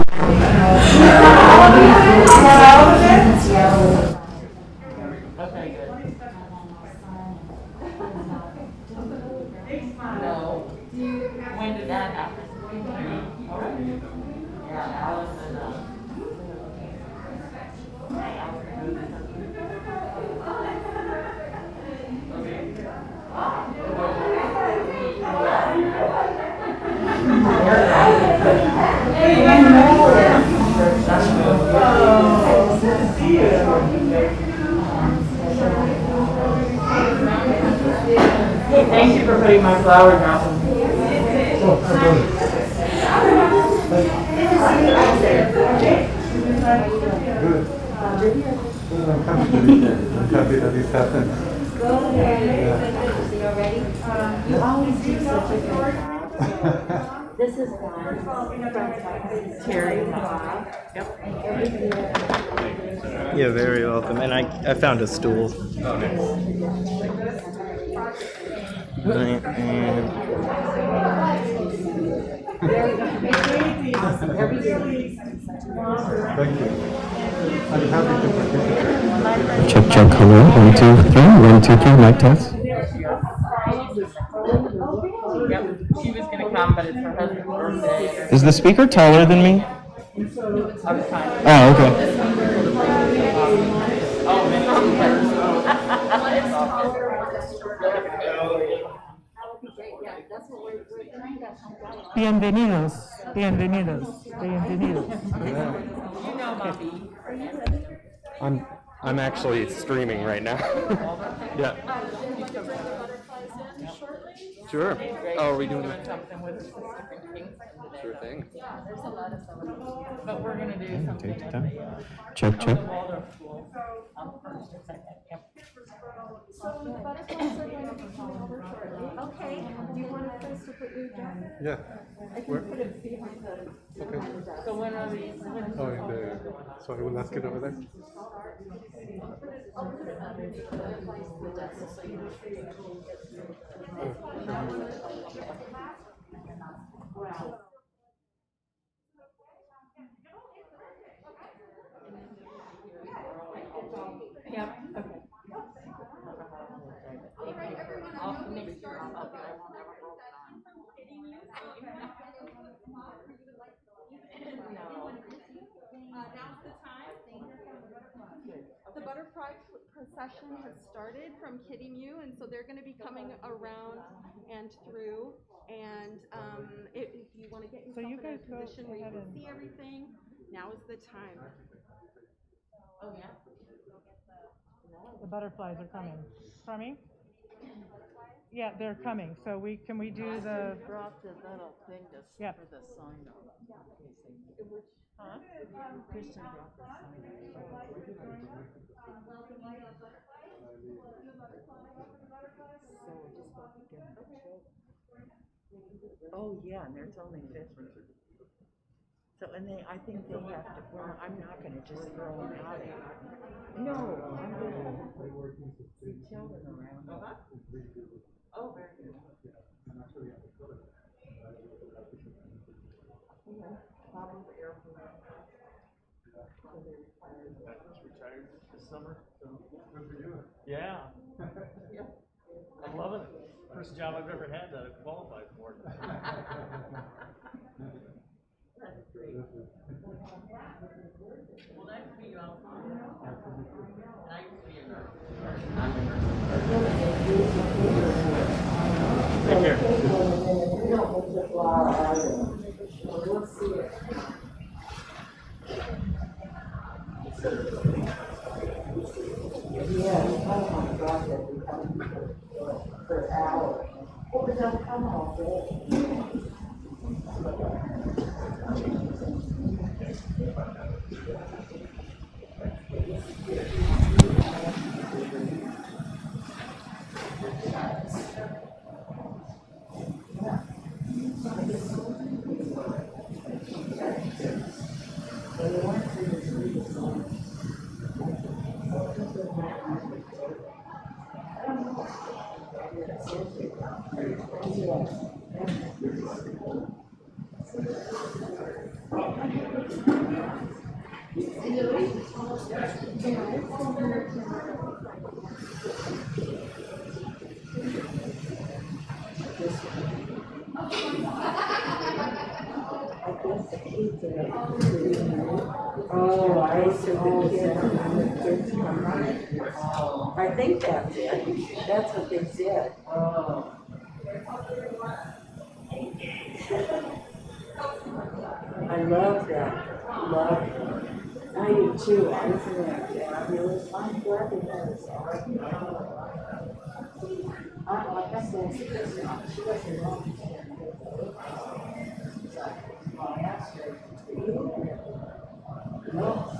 Okay, good. No. When did that happen? All right. Yeah, Alice and Hey, thank you for putting my flowers out. Good. I'm happy that this happened. Go ahead. You ready? You always do such a good job. This is Dawn from Terry and Bob. Yep. You're very welcome. And I found a stool. Right, and Thank you. I'm happy to participate. check, check. Hello. 1, 2, 3. 1, 2, 3. Mic test. Yep. She was gonna come, but it's her husband's birthday. Is the speaker taller than me? I was trying to. Oh, okay. Oh, man. Bienvenidos, bienvenidos, bienvenidos. You know, Bobby. I'm actually streaming right now. Yeah. Sure. Oh, are we doing it? Something with different things. Sure thing. There's a lot of stuff. But we're gonna do something. Take your time. Check, check. Waldorf school on first and second. Yep. So the butterflies are going to be coming over shortly. Okay. Do you want a place to put your jar? Yeah. I can put it behind the Okay. So when are these? Oh, so I will ask it over there. Yep. Okay. I'll make sure I won't ever broke it on. Now's the time. The butterfly procession has started from Kitty Mew, and so they're going to be coming around and through. And if you want to get yourself in a position where you can see everything, now is the time. Oh, yeah? The butterflies are coming. Coming? Yeah, they're coming. So can we do the? Brought the little thing to Yeah. for the sign on. Huh? Kristen brought the sign. Oh, yeah, and they're only 50. So, and I think they have to, well, I'm not gonna just throw them out at them. No, I'm gonna see children around. Oh, very good. Top of the airplane. Retired this summer, so good for you. Yeah. I'm loving it. First job I've ever had that I qualified for. That's great. Well, nice to meet you all. Nice to meet you. Take care. Oh, I see the kids come right. I think that's it. That's what they said. Oh. I love that. Love it. I do too. Isn't that fabulous? I'm glad they had us all. Like I said, she doesn't know. I asked her. No.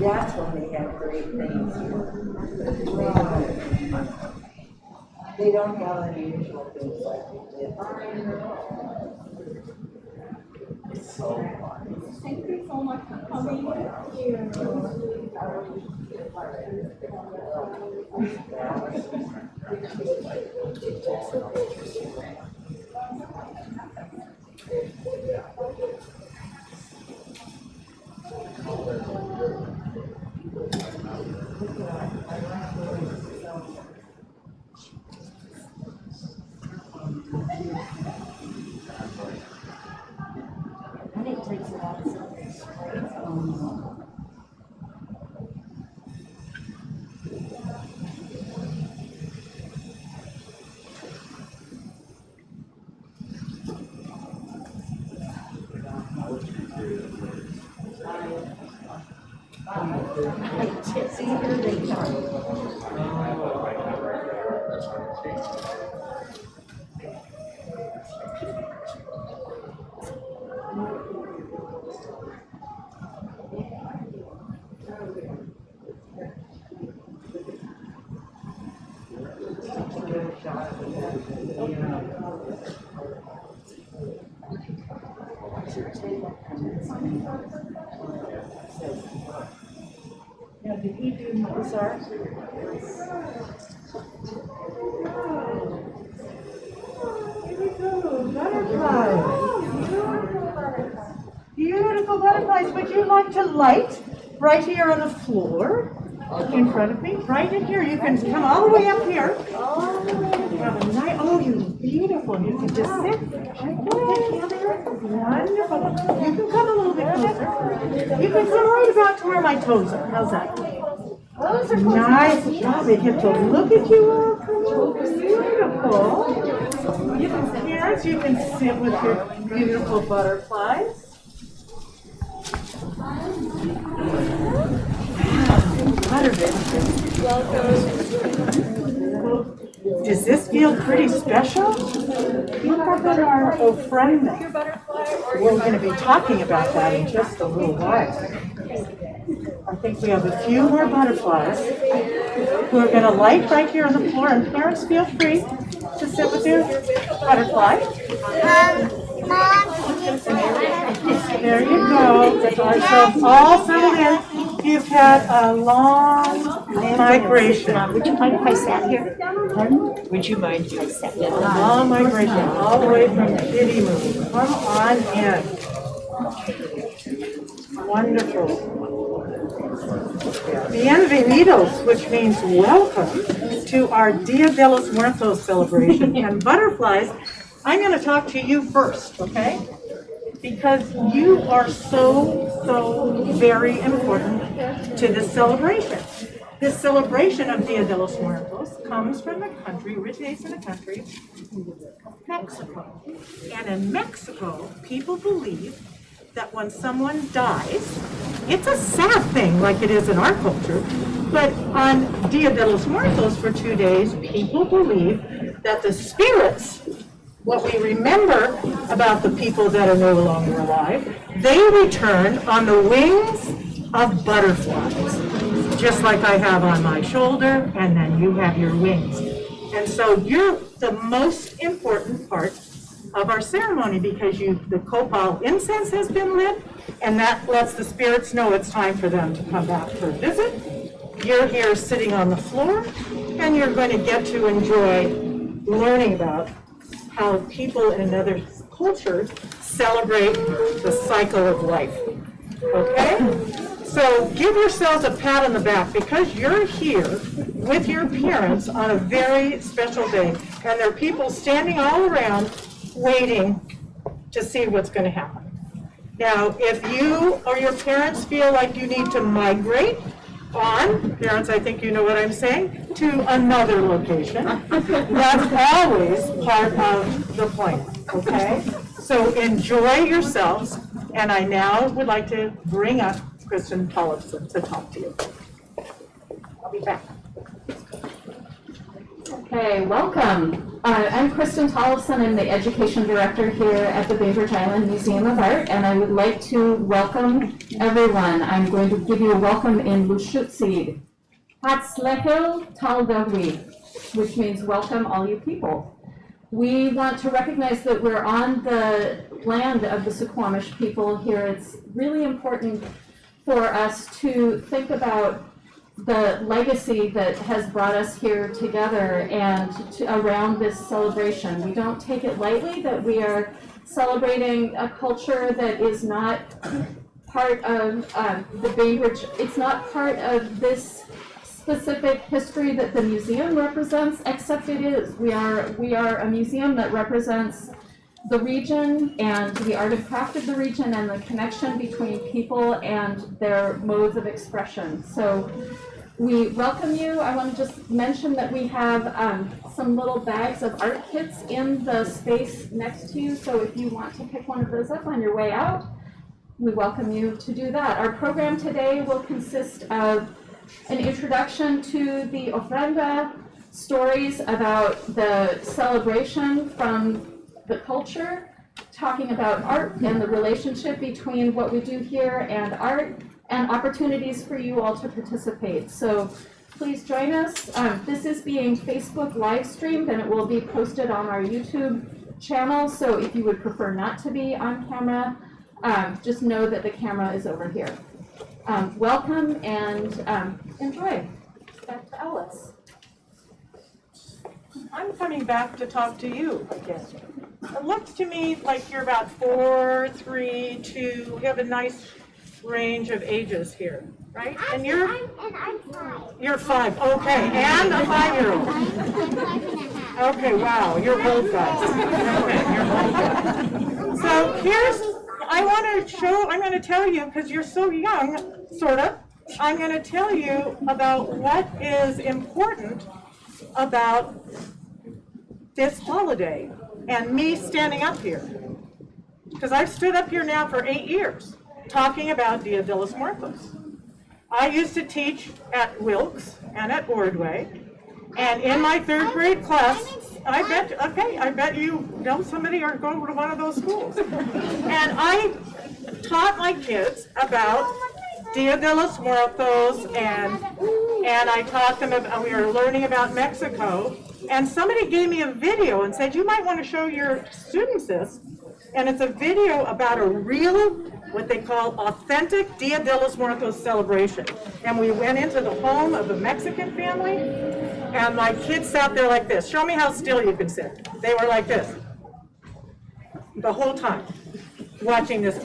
That's when they have great things. They don't have unusual things like we did. So fun. Thank you so much for coming. I think it takes a lot of stuff. See, here they come. Now, did he do Mozart? Beautiful butterflies. Would you like to light right here on the floor in front of me? Right in here. You can come all the way up here. Oh, you beautiful. You can just sit right there. Wonderful. You can come a little bit closer. You can come right about to where my toes are. How's that? Nice job. They get to look at you all. Beautiful. Yes, you can sit with your beautiful butterflies. Does this feel pretty special? Look up at our ofrenda. We're going to be talking about that in just a little while. I think we have a few more butterflies who are going to light right here on the floor, and parents feel free to sit with your butterfly. There you go. Get yourself all settled in. You've had a long migration. Would you mind if I sat here? Pardon? Would you mind if I sat down? A long migration all the way from Kitty Moo. Come on in. Wonderful. Bienvenidos, which means welcome to our Dia de los Muertos celebration. And butterflies, I'm going to talk to you first, okay? Because you are so very important to this celebration. This celebration of Dia de los Muertos comes from the country, originates in the country of Mexico. And in Mexico, people believe that when someone dies, it's a sad thing like it is in our culture, but on Dia de los Muertos for 2 days, people believe that the spirits, what we remember about the people that are no longer alive, they return on the wings of butterflies, just like I have on my shoulder, and then you have your wings. And so you're the most important part of our ceremony because the copal incense has been lit, and that lets the spirits know it's time for them to come back for a visit. You're here sitting on the floor, and you're going to get to enjoy learning about how people in another culture celebrate the cycle of life. Okay? So give yourselves a pat on the back because you're here with your parents on a very special day, and there are people standing all around waiting to see what's going to happen. Now, if you or your parents feel like you need to migrate on, parents, I think you know what I'm saying, to another location, that's always part of the plan, okay? So enjoy yourselves, and I now would like to bring up Kristen Tollefson to talk to you. I'll be back. Okay, welcome. I'm Kristen Tollefson. I'm the Education Director here at the Bainbridge Island Museum of Art, and I would like to welcome everyone. I'm going to give you a welcome in Lushootseed. Hatzlechel Taldawi, which means welcome all you people. We want to recognize that we're on the land of the Suquamish people here. It's really important for us to think about the legacy that has brought us here together and around this celebration. We don't take it lightly that we are celebrating a culture that is not part of the Bainbridge. It's not part of this specific history that the museum represents, except it is. We are a museum that represents the region and the art and craft of the region and the connection between people and their modes of expression. So we welcome you. I want to just mention that we have some little bags of art kits in the space next to you. So if you want to pick one of those up on your way out, we welcome you to do that. Our program today will consist of an introduction to the ofrenda, stories about the celebration from the culture, talking about art and the relationship between what we do here and art, and opportunities for you all to participate. So please join us. This is being Facebook live streamed and it will be posted on our YouTube channel. So if you would prefer not to be on camera, just know that the camera is over here. Welcome and enjoy. Back to Alice. I'm coming back to talk to you again. It looks to me like you're about 4, 3, 2. We have a nice range of ages here, right? And you're? I'm 5. You're 5, okay, and a 5-year-old. I'm 5.5. Okay, wow, you're both guys. Okay, you're both guys. So I'm going to tell you, because you're so young, sort of, I'm going to tell you about what is important about this holiday and me standing up here. Because I've stood up here now for 8 years talking about Dia de los Muertos. I used to teach at Wilkes and at Ordway, and in my 3rd grade class, I bet you know somebody or go to one of those schools. And I taught my kids about Dia de los Muertos, and I taught them about, we were learning about Mexico, and somebody gave me a video and said, you might want to show your students this. And it's a video about a real, what they call authentic Dia de los Muertos celebration. And we went into the home of a Mexican family, and my kids sat there like this. Show me how still you can sit. They were like this the whole time, watching this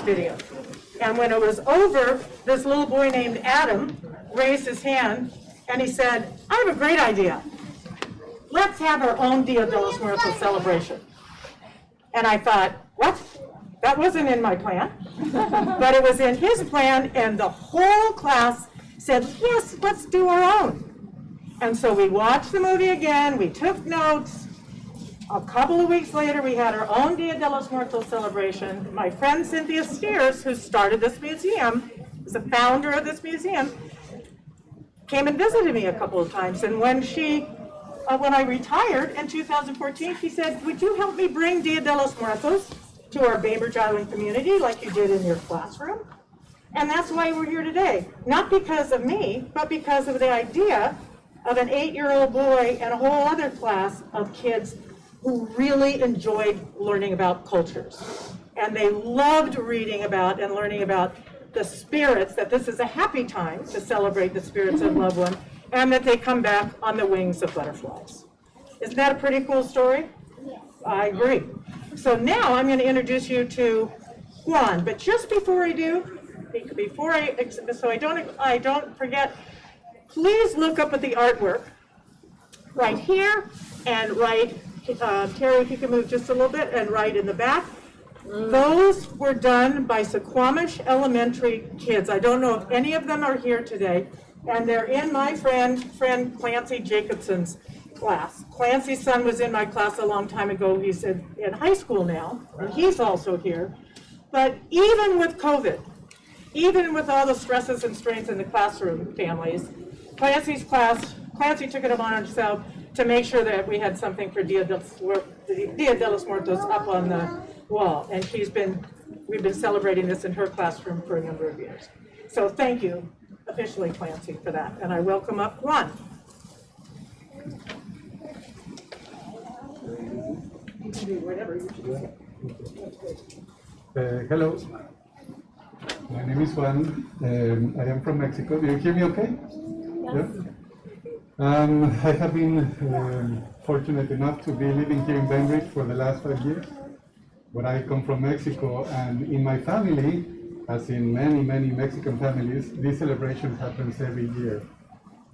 video. And when it was over, this little boy named Adam raised his hand, and he said, I have a great idea. Let's have our own Dia de los Muertos celebration. And I thought, what? That wasn't in my plan. But it was in his plan, and the whole class said, yes, let's do our own. And so we watched the movie again, we took notes. A couple of weeks later, we had our own Dia de los Muertos celebration. My friend Cynthia Spears, who started this museum, is the founder of this museum, came and visited me a couple of times. And when I retired in 2014, she said, would you help me bring Dia de los Muertos to our Bainbridge Island community like you did in your classroom? And that's why we're here today. Not because of me, but because of the idea of an 8-year-old boy and a whole other class of kids who really enjoyed learning about cultures. And they loved reading about and learning about the spirits, that this is a happy time to celebrate the spirits of loved ones, and that they come back on the wings of butterflies. Isn't that a pretty cool story? Yes. I agree. So now I'm going to introduce you to Juan, but just before I do, so I don't forget, please look up at the artwork right here and right, Terry, if you can move just a little bit, and right in the back. Those were done by Suquamish Elementary kids. I don't know if any of them are here today, and they're in my friend Clancy Jacobson's class. Clancy's son was in my class a long time ago. He's in high school now, and he's also here. But even with COVID, even with all the stresses and strains in the classroom families, Clancy took it upon himself to make sure that we had something for Dia de los Muertos up on the wall. And we've been celebrating this in her classroom for a number of years. So thank you officially, Clancy, for that. And I welcome up Juan. Hello, my name is Juan. I am from Mexico. Do you hear me okay? Yes. I have been fortunate enough to be living here in Bainbridge for the last 5 years. But I come from Mexico, and in my family, as in many Mexican families, this celebration happens every year.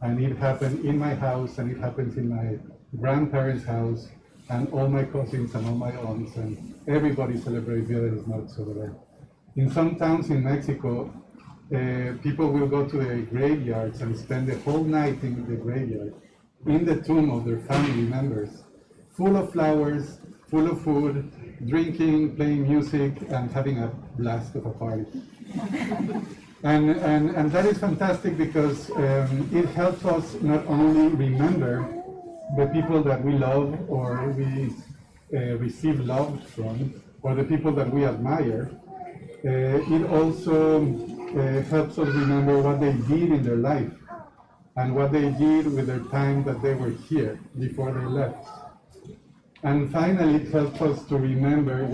And it happened in my house, and it happens in my grandparents' house, and all my cousins and all my aunts, and everybody celebrates Dia de los Muertos over there. In some towns in Mexico, people will go to the graveyards and spend the whole night in the graveyard, in the tomb of their family members, full of flowers, full of food, drinking, playing music, and having a blast of a party. And that is fantastic because it helps us not only remember the people that we love or we receive love from, or the people that we admire. It also helps us remember what they did in their life and what they did with their time that they were here before they left. And finally, it helps us to remember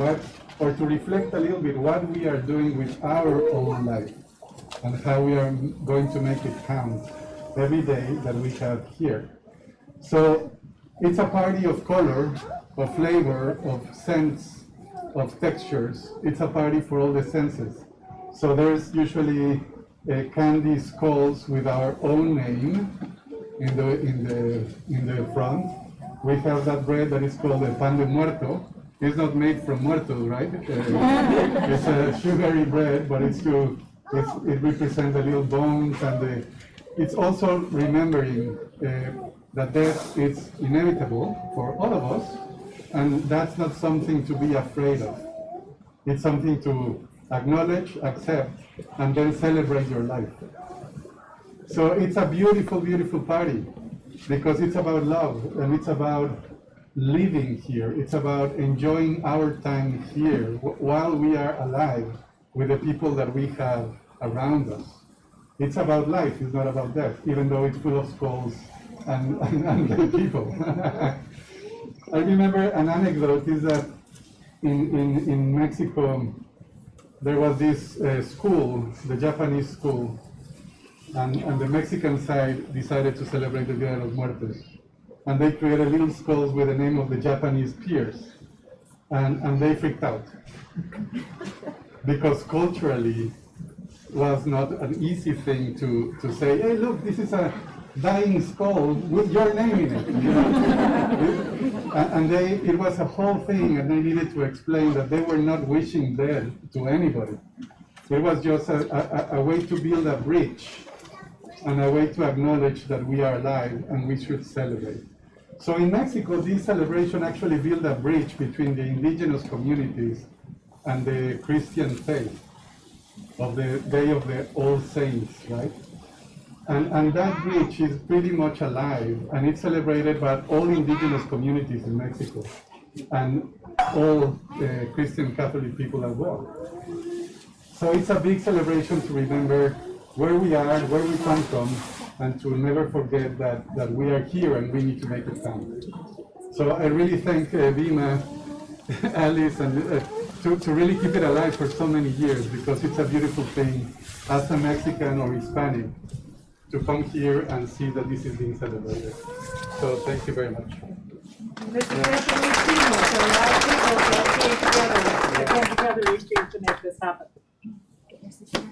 or to reflect a little bit what we are doing with our own life and how we are going to make it count every day that we have here. So it's a party of color, of flavor, of scents, of textures. It's a party for all the senses. So there's usually candy skulls with our own name in the front. We have that bread that is called the pan de muerto. It's not made from muertos, right? It's a sugary bread, but it represents the little bones, and it's also remembering that death is inevitable for all of us, and that's not something to be afraid of. It's something to acknowledge, accept, and then celebrate your life. So it's a beautiful, beautiful party because it's about love and it's about living here. It's about enjoying our time here while we are alive with the people that we have around us. It's about life, it's not about death, even though it's full of skulls and dead people. I remember an anecdote is that in Mexico, there was this school, the Japanese school, and the Mexican side decided to celebrate the Dia de los Muertos. And they created little skulls with the name of the Japanese peers. And they freaked out. Because culturally, was not an easy thing to say, hey, look, this is a dying skull with your name in it. You know? And it was a whole thing, and they needed to explain that they were not wishing death to anybody. It was just a way to build a bridge and a way to acknowledge that we are alive and we should celebrate. So in Mexico, this celebration actually built a bridge between the indigenous communities and the Christian faith of the Day of the All Saints, right? And that bridge is pretty much alive, and it's celebrated by all indigenous communities in Mexico, and all Christian Catholic people as well. So it's a big celebration to remember where we are, where we come from, and to never forget that we are here and we need to make it count. So I really thank BIMA, Alice, and to really keep it alive for so many years, because it's a beautiful thing as a Mexican or Hispanic to come here and see that this is being celebrated. So thank you very much. This is definitely seamless. There are a lot of people that came together each year to make this happen.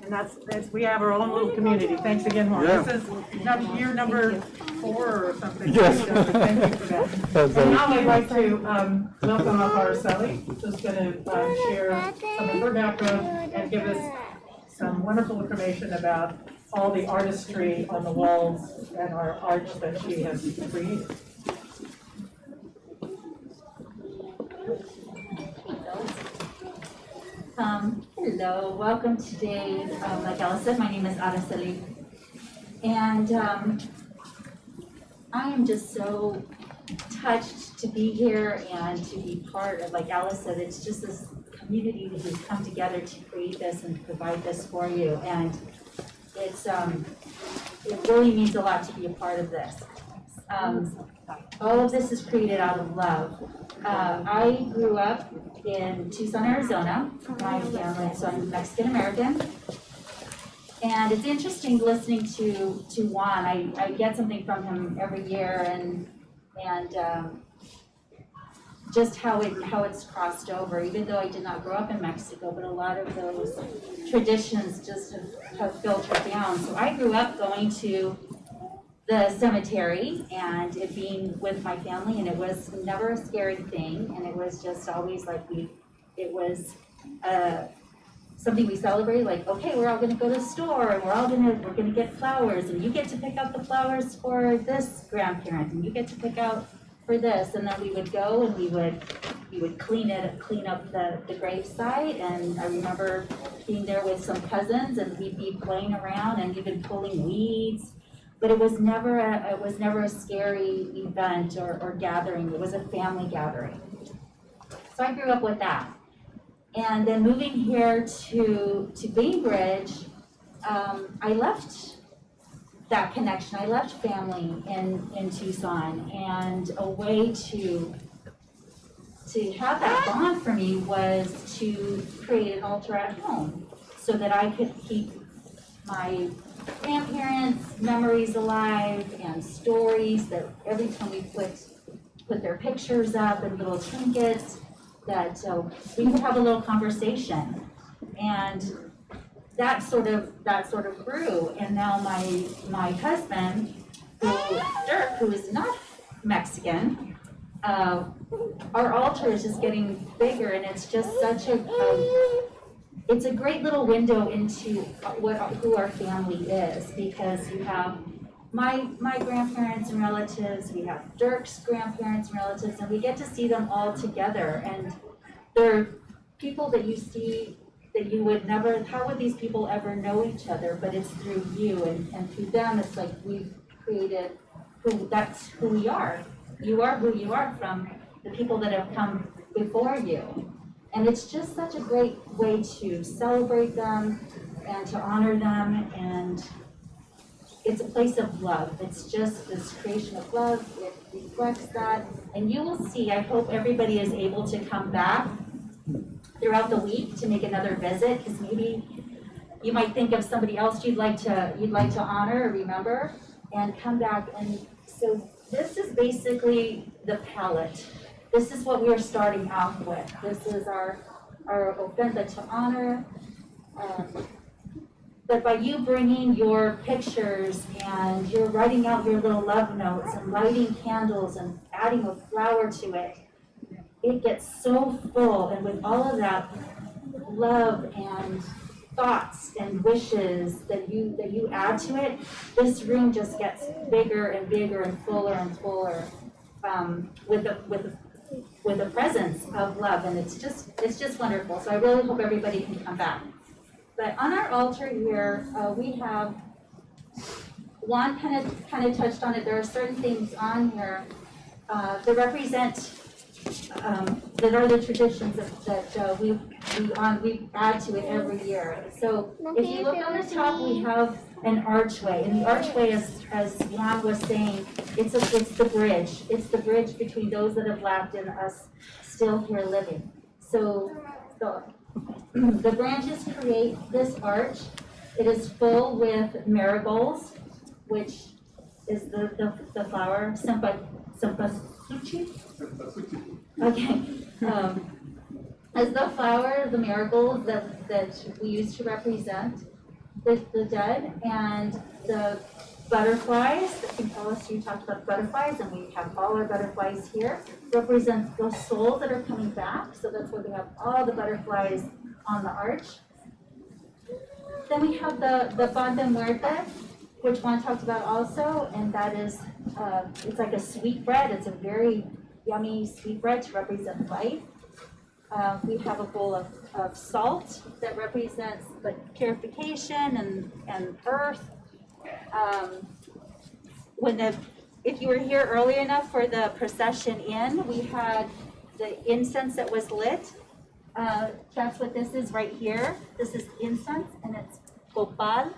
And that's, we have our own little community. Thanks again, Juan. Yeah. This is year number 4 or something. Yes. So thank you for that. And now I'd like to welcome up Araceli, who's going to share some of her background and give us some wonderful information about all the artistry on the walls and our arch that she has created. Hello, welcome today. Like Ella said, my name is Araceli. And I am just so touched to be here and to be part of, like Ella said, it's just this community that has come together to create this and provide this for you. And it's, it really means a lot to be a part of this. All of this is created out of love. I grew up in Tucson, Arizona. My family, so I'm Mexican American. And it's interesting listening to Juan. I get something from him every year, and just how it's crossed over. Even though I did not grow up in Mexico, but a lot of those traditions just have filtered down. So I grew up going to the cemetery and it being with my family, and it was never a scary thing, and it was just always like it was something we celebrated, like, okay, we're all gonna go to the store and we're gonna get flowers, and you get to pick out the flowers for this grandparent, and you get to pick out for this, and then we would go and we would clean up the gravesite. And I remember being there with some cousins, and we'd be playing around and even pulling weeds. But it was never a scary event or gathering. It was a family gathering. So I grew up with that. And then moving here to Bainbridge, I left that connection. I left family in Tucson, and a way to have that bond for me was to create an altar at home so that I could keep my grandparents' memories alive and stories, that every time we put their pictures up and little trinkets, that we would have a little conversation. And that sort of grew. And now my husband, Dirk, who is not Mexican, our altar is just getting bigger, and it's just such it's a great little window into who our family is, because you have my grandparents and relatives, we have Dirk's grandparents and relatives, and we get to see them all together. And they're people that you see that you would never, how would these people ever know each other? But it's through you, and through them, it's like we've created that's who we are. You are who you are from the people that have come before you. And it's just such a great way to celebrate them and to honor them, and it's a place of love. It's just this creation of love. It reflects that, and you will see, I hope everybody is able to come back throughout the week to make another visit, because maybe you might think of somebody else you'd like to honor or remember, and come back. And so this is basically the palette. This is what we are starting off with. This is our ofrenda to honor. But by you bringing your pictures and you're writing out your little love notes and lighting candles and adding a flower to it, it gets so full. And with all of that love and thoughts and wishes that you add to it, this room just gets bigger and bigger and fuller with the presence of love, and it's just wonderful. So I really hope everybody can come back. But on our altar here, we have, Juan kind of touched on it. There are certain things on here that represent that are the traditions that we add to it every year. So if you look on the top, we have an archway, and the archway, as Juan was saying, it's the bridge. It's the bridge between those that have left and us still here living. So the branches create this arch. It is full with marigolds, which is the flower, Cempasúchil? Okay. Is the flower, the marigold that we use to represent the dead, and the butterflies, I think Alice, you talked about butterflies, and we have all our butterflies here, represent those souls that are coming back, so that's why we have all the butterflies on the arch. Then we have the pan de muerte, which Juan talked about also, and that is, it's like a sweet bread. It's a very yummy sweet bread to represent life. We have a bowl of salt that represents like purification and earth. If you were here early enough for the procession in, we had the incense that was lit. That's what this is right here. This is incense, and it's copal.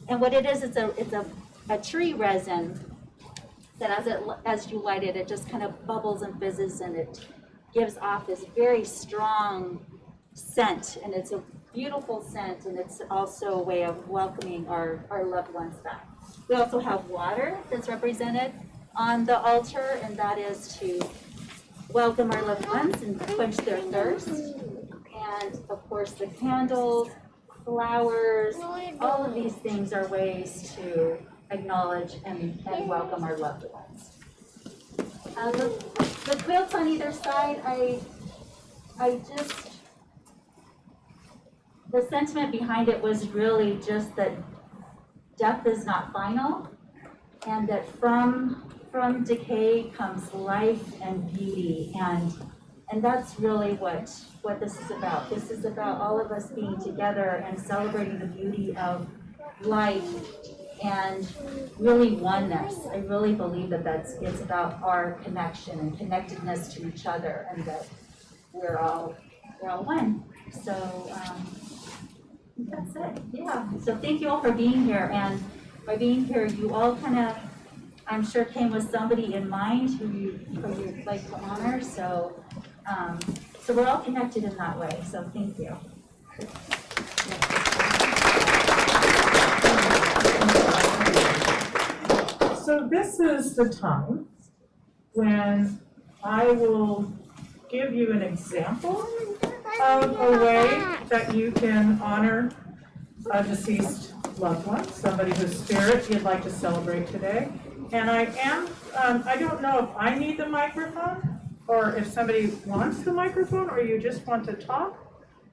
And what it is, it's a tree resin that as you light it, it just kind of bubbles and fizzes, and it gives off this very strong scent. And it's a beautiful scent, and it's also a way of welcoming our loved ones back. We also have water that's represented on the altar, and that is to welcome our loved ones and quench their thirst. And of course, the candles, flowers, all of these things are ways to acknowledge and welcome our loved ones. The quilts on either side, the sentiment behind it was really just that death is not final, and that from decay comes life and beauty, and that's really what this is about. This is about all of us being together and celebrating the beauty of life and really oneness. I really believe that it's about our connection and connectedness to each other, and that we're all one. So that's it. Yeah. So thank you all for being here, and by being here, you all kind of, I'm sure, came with somebody in mind who you'd like to honor. So we're all connected in that way. So thank you. So this is the time when I will give you an example of a way that you can honor a deceased loved one, somebody whose spirit you'd like to celebrate today. And I don't know if I need the microphone or if somebody wants the microphone or you just want to talk.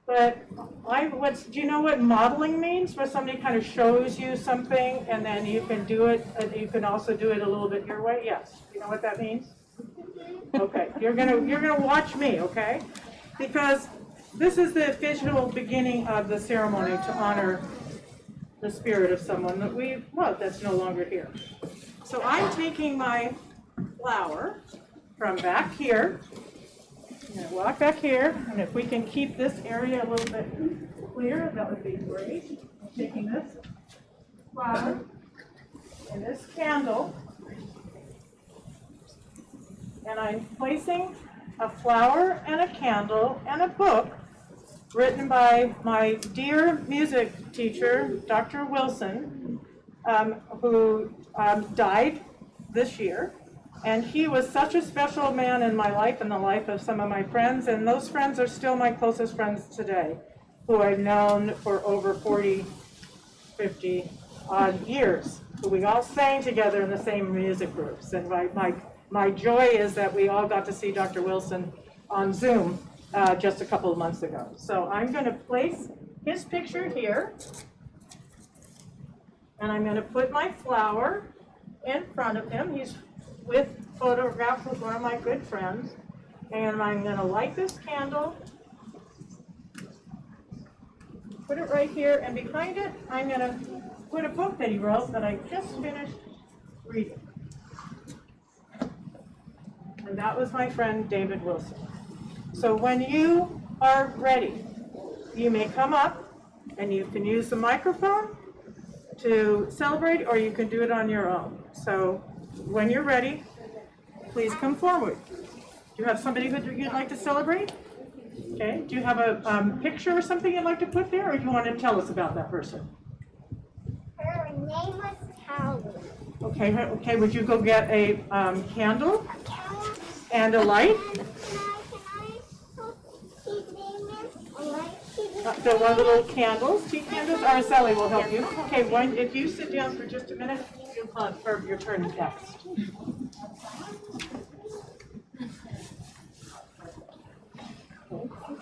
But do you know what modeling means? Where somebody kind of shows you something and then you can do it, and you can also do it a little bit your way? Yes. You know what that means? Okay. You're gonna watch me, okay? Because this is the official beginning of the ceremony to honor the spirit of someone that we love that's no longer here. So I'm taking my flower from back here. I'm going to walk back here, and if we can keep this area a little bit clear, that would be great. I'm taking this flower and this candle, and I'm placing a flower and a candle and a book written by my dear music teacher, Dr. Wilson, who died this year. And he was such a special man in my life and the life of some of my friends, and those friends are still my closest friends today, who I've known for over 40, 50 odd years. We all sang together in the same music groups, and my joy is that we all got to see Dr. Wilson on Zoom just a couple of months ago. So I'm going to place his picture here, and I'm going to put my flower in front of him. He's photographed with one of my good friends, and I'm going to light this candle, put it right here, and behind it I'm going to put a book that he wrote that I just finished reading. And that was my friend David Wilson. So when you are ready, you may come up and you can use the microphone to celebrate, or you can do it on your own. So when you're ready, please come forward. Do you have somebody who you'd like to celebrate? Okay. Do you have a picture or something you'd like to put there, or do you want to tell us about that person? Her name was Callie. Okay, would you go get a candle and a light? The one little candles, tea candles, Araceli will help you. Okay, if you sit down for just a minute, your turn is next.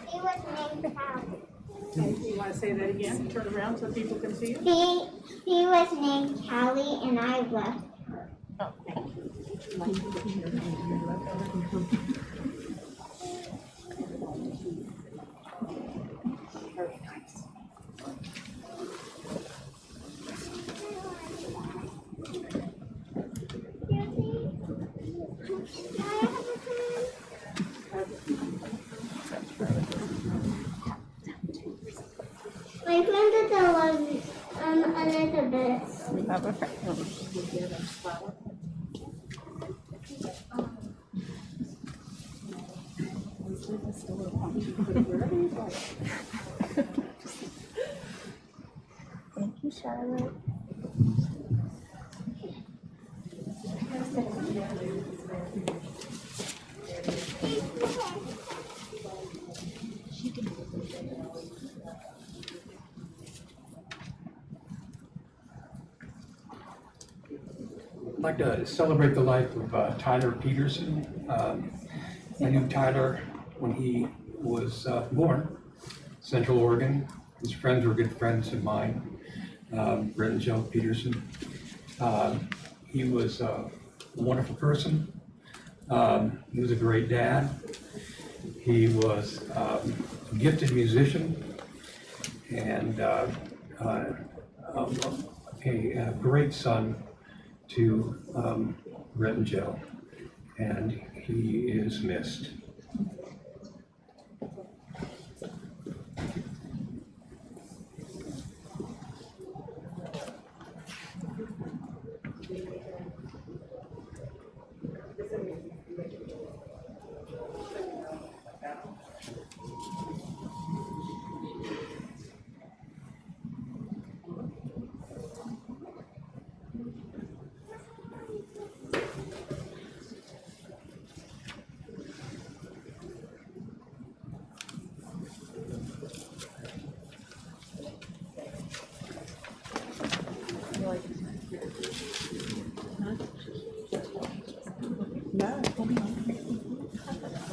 He was named Callie. Okay, you want to say that again? Turn around so people can see you. He was named Callie and I left. My friend did the love Elizabeth. We have a friend. Thank you, Charlotte. I'd like to celebrate the life of Tyler Peterson. I knew Tyler when he was born, Central Oregon. His friends were good friends of mine, Brett and Joe Peterson. He was a wonderful person. He was a great dad. He was a gifted musician and a great son to Brett and Joe, and he is missed.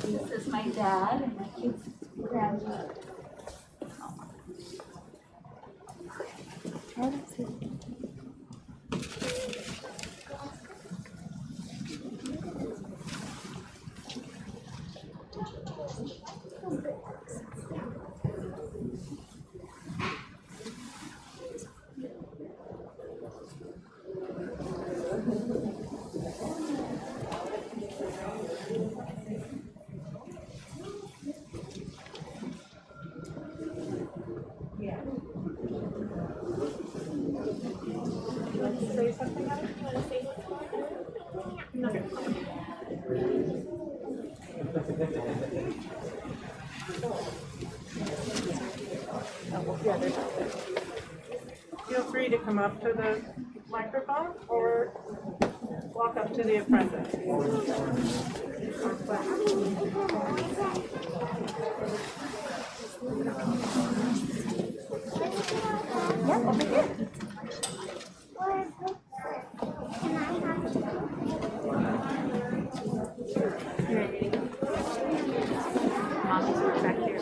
This is my dad and my kids' grandmother. Say something else? You want to say something? Feel free to come up to the microphone or walk up to the ofrenda. Yeah, over here. Can I have Mommy's back here.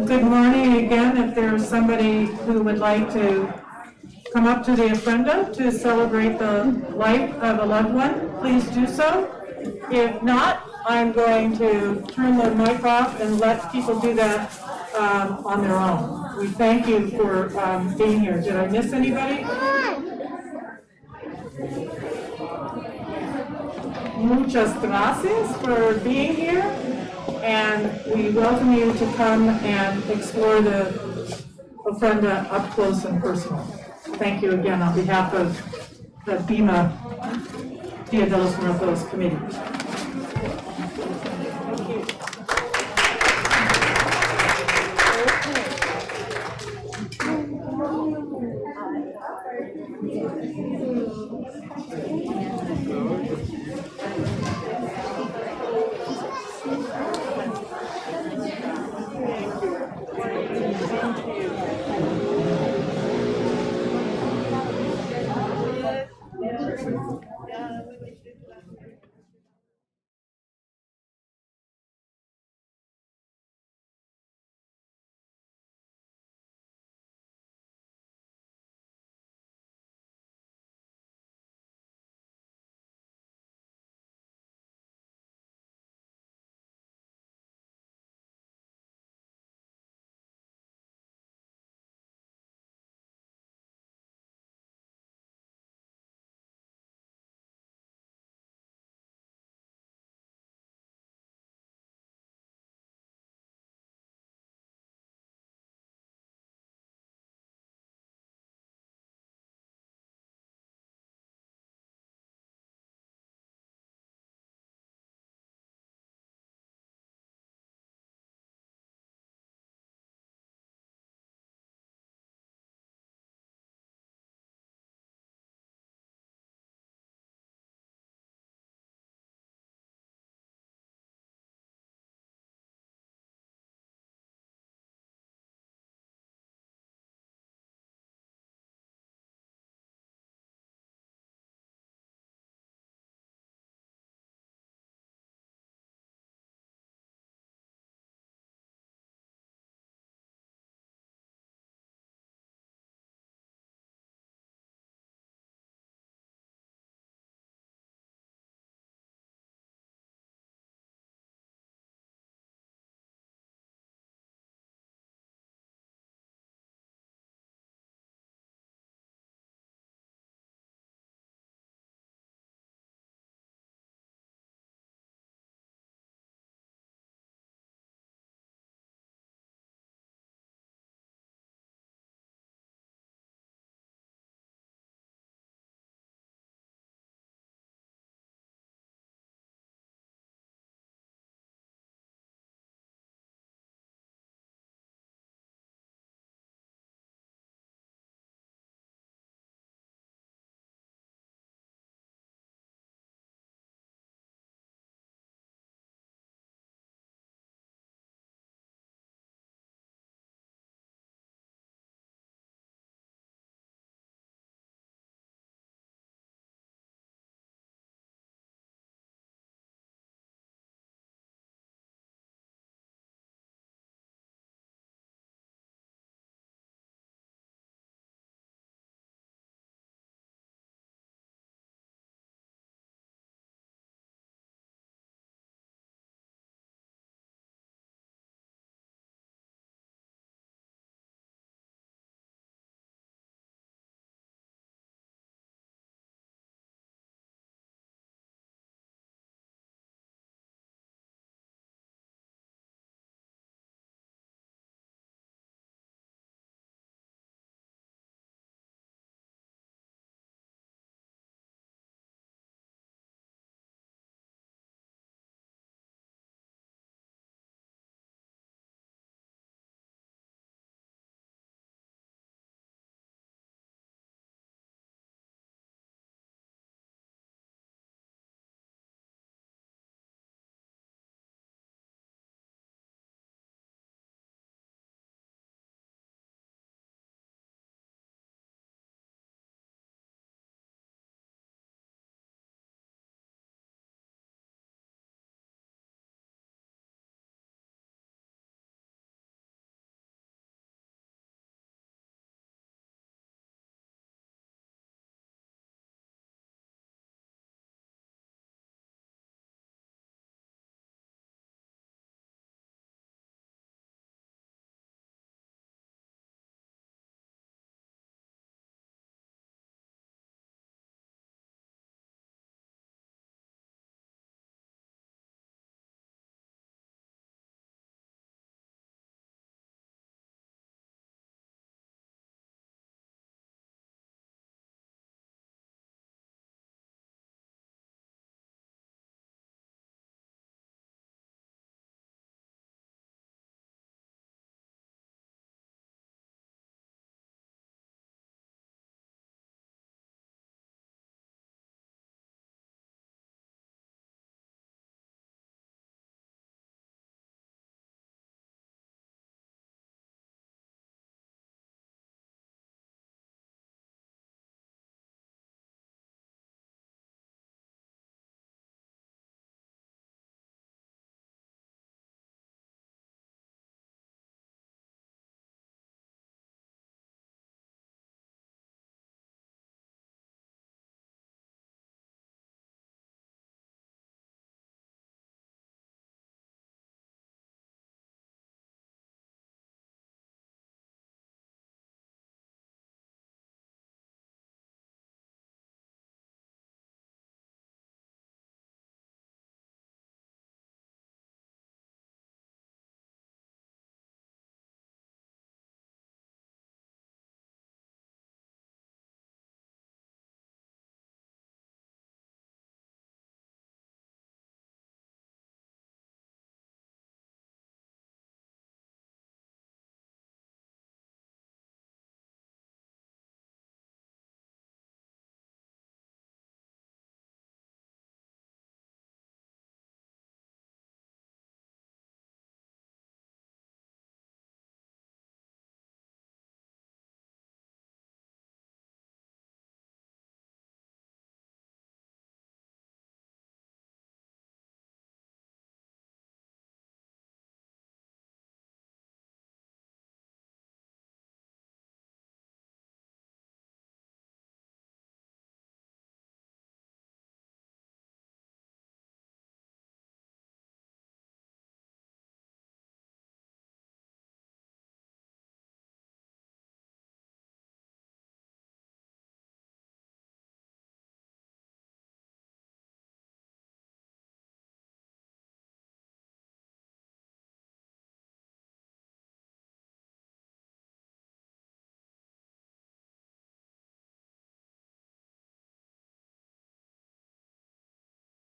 Good morning again. If there's somebody who would like to come up to the ofrenda to celebrate the life of a loved one, please do so. If not, I'm going to turn the mic off and let people do that on their own. We thank you for being here. Did I miss anybody? Muchas gracias for being here, and we welcome you to come and explore the ofrenda up close and personal. Thank you again on behalf of the BIMA Dia de los Muertos Committee. Thank you. Thank you.